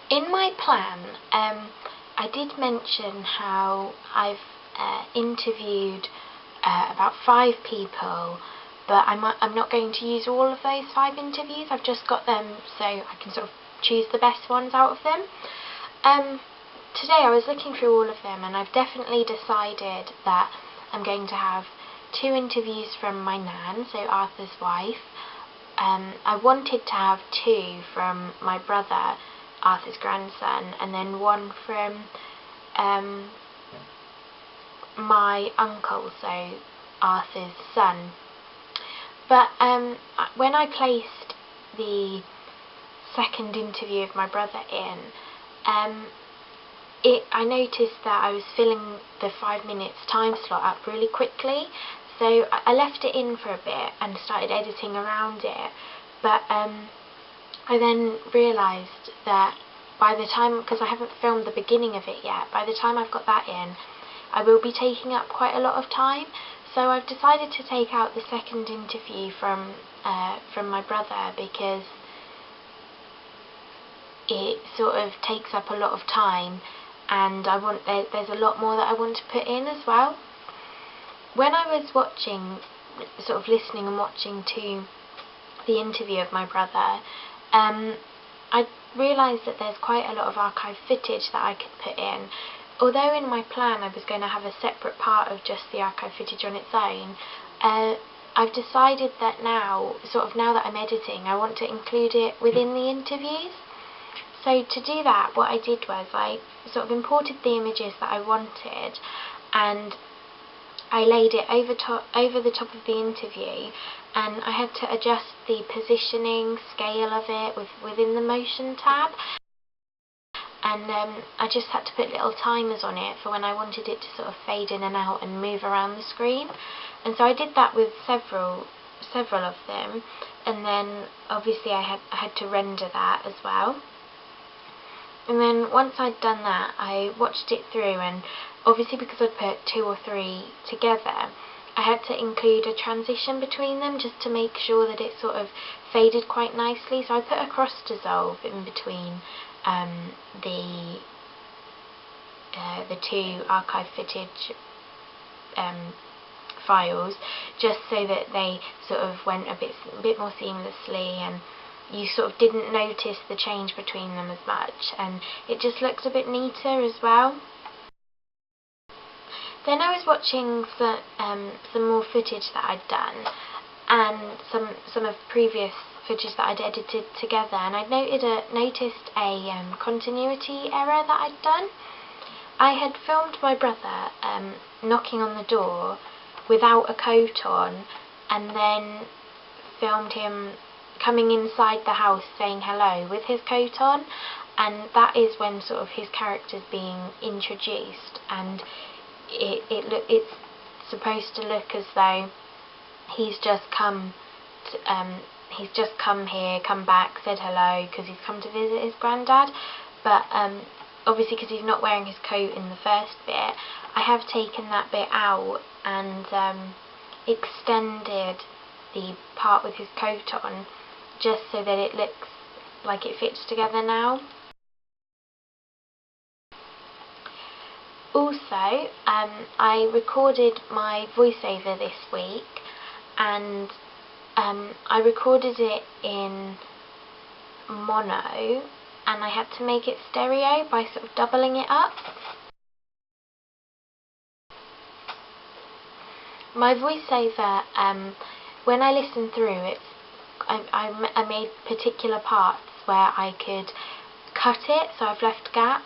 In my plan, I did mention how I've interviewed about 5 people, but I'm not going to use all of those 5 interviews. I've just got them so I can sort of choose the best ones out of them. Today I was looking through all of them, and I've definitely decided that I'm going to have 2 interviews from my nan, so Arthur's wife. I wanted to have 2 from my brother, Arthur's grandson, and then 1 from my uncle, so Arthur's son. But when I placed the second interview of my brother in, I noticed that I was filling the 5 minutes time slot up really quickly, so I left it in for a bit and started editing around it. But I then realised that by the time, because I haven't filmed the beginning of it yet, by the time I've got that in, I will be taking up quite a lot of time. So I've decided to take out the second interview from my brother, because it sort of takes up a lot of time, and there's a lot more that I want to put in as well. When I was watching, sort of listening and watching to the interview of my brother, I realised that there's quite a lot of archive footage that I could put in. Although in my plan I was going to have a separate part of just the archive footage on its own, I've decided that now that I'm editing, I want to include it within the interviews. So to do that, what I did was I sort of imported the images that I wanted, and I laid it over the top of the interview, and I had to adjust the positioning scale of it within the motion tab. And I just had to put little timers on it for when I wanted it to sort of fade in and out and move around the screen. And so I did that with several of them, and then obviously I had to render that as well. And then once I'd done that, I watched it through, and obviously because I'd put 2 or 3 together, I had to include a transition between them just to make sure that it sort of faded quite nicely. So I put a cross dissolve in between the 2 archive footage files, just so that they sort of went a bit more seamlessly, and you sort of didn't notice the change between them as much, and it just looks a bit neater as well. Then I was watching some more footage that I'd done, and some of previous footage that I'd edited together, and I'd noticed a continuity error that I'd done. I had filmed my brother knocking on the door without a coat on, and then filmed him coming inside the house saying hello with his coat on, and that is when sort of his character's being introduced, and it's supposed to look as though he's just come here, come back, said hello, because he's come to visit his granddad. But obviously, because he's not wearing his coat in the first bit, I have taken that bit out and extended the part with his coat on, just so that it looks like it fits together now. Also, I recorded my voiceover this week, and I recorded it in mono, and I had to make it stereo by sort of doubling it up. My voiceover, when I listened through it, I made particular parts where I could cut it, so I've left gaps,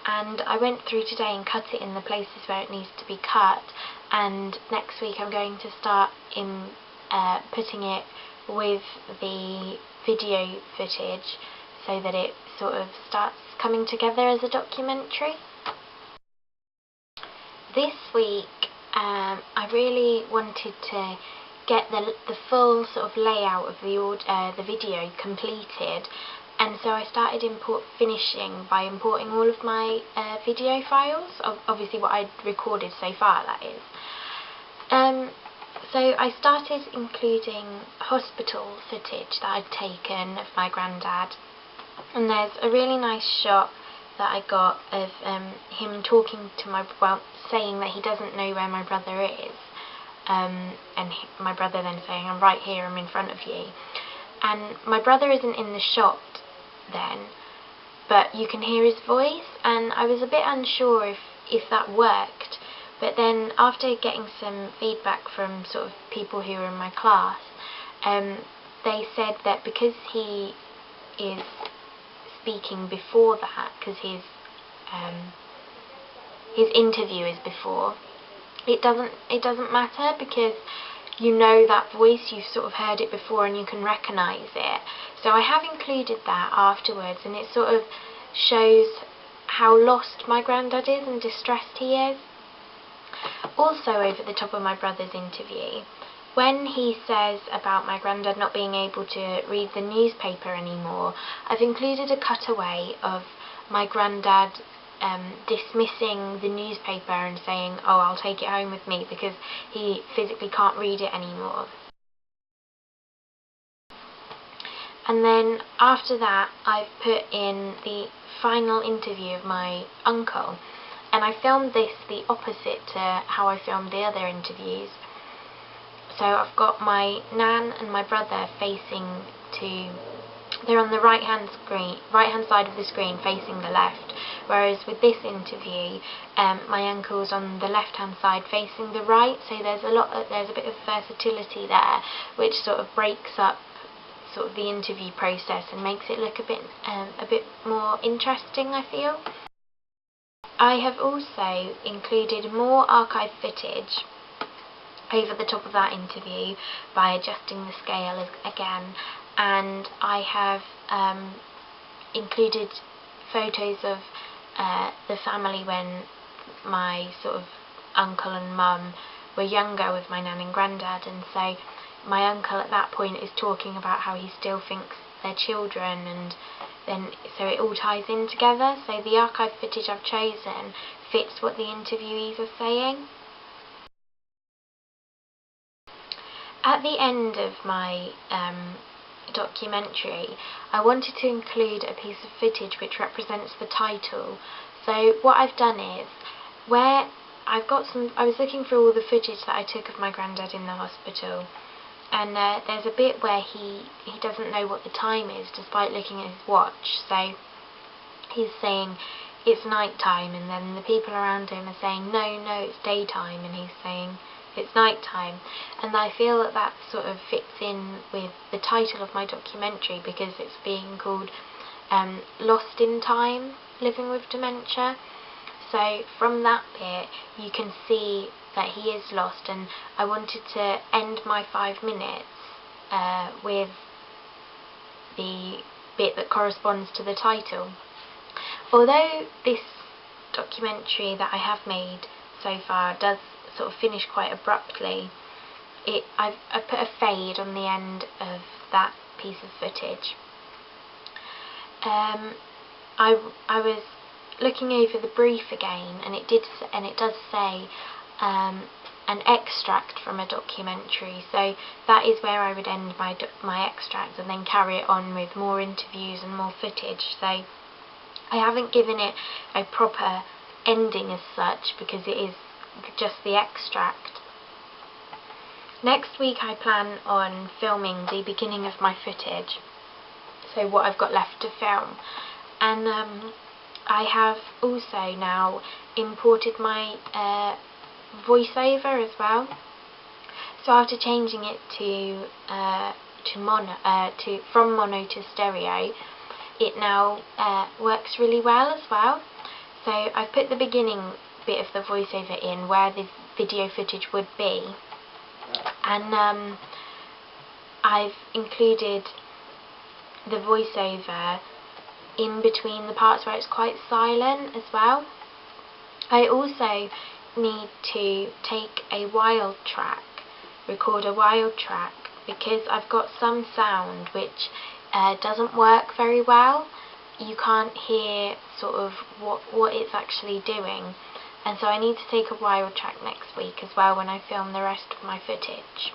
and I went through today and cut it in the places where it needs to be cut, and next week I'm going to start putting it with the video footage, so that it sort of starts coming together as a documentary. This week I really wanted to get the full sort of layout of the video completed, and so I started finishing by importing all of my video files, obviously what I'd recorded so far, that is. So I started including hospital footage that I'd taken of my granddad, And there's a really nice shot that I got of him talking to saying that he doesn't know where my brother is, and my brother then saying, "I'm right here, I'm in front of you." And my brother isn't in the shot then, but you can hear his voice, and I was a bit unsure if that worked. But then after getting some feedback from sort of people who were in my class, they said that because he is speaking before that, because his interview is before, it doesn't matter, because you know that voice, you've sort of heard it before and you can recognise it. So I have included that afterwards, and it sort of shows how lost my granddad is and distressed he is. Also, over the top of my brother's interview, when he says about my granddad not being able to read the newspaper anymore, I've included a cutaway of my granddad dismissing the newspaper and saying, "Oh, I'll take it home with me," because he physically can't read it anymore. And then after that, I've put in the final interview of my uncle, and I filmed this the opposite to how I filmed the other interviews. So I've got my nan and my brother facing they're on the right hand side of the screen facing the left, whereas with this interview my uncle's on the left hand side facing the right, so there's a bit of versatility there, which sort of breaks up sort of the interview process and makes it look a bit more interesting, I feel. I have also included more archive footage over the top of that interview by adjusting the scale again, and I have included photos of the family when my sort of uncle and mum were younger with my nan and granddad, and so my uncle at that point is talking about how he still thinks they're children, and then so it all ties in together. So the archive footage I've chosen fits what the interviewees are saying. At the end of my documentary, I wanted to include a piece of footage which represents the title. So what I've done is, where I was looking through all the footage that I took of my granddad in the hospital, and there's a bit where he doesn't know what the time is despite looking at his watch. So he's saying it's night time, and then the people around him are saying no, it's daytime, and he's saying it's night time. And I feel that sort of fits in with the title of my documentary, because it's being called Lost in Time, Living with Dementia. So from that bit you can see that he is lost, and I wanted to end my 5 minutes with the bit that corresponds to the title. Although this documentary that I have made so far does sort of finish quite abruptly, I put a fade on the end of that piece of footage. I was looking over the brief again, and it does say an extract from a documentary, so that is where I would end my extract and then carry it on with more interviews and more footage. So I haven't given it a proper ending as such, because it is just the extract. Next week I plan on filming the beginning of my footage, so what I've got left to film, and I have also now imported my voiceover as well. So after changing it from mono to stereo, it now works really well as well. So I've put the beginning bit of the voiceover in where the video footage would be, and I've included the voiceover in between the parts where it's quite silent as well. I also need to take a wild track, record a wild track, because I've got some sound which doesn't work very well. You can't hear sort of what it's actually doing, and so I need to take a wild track next week as well when I film the rest of my footage.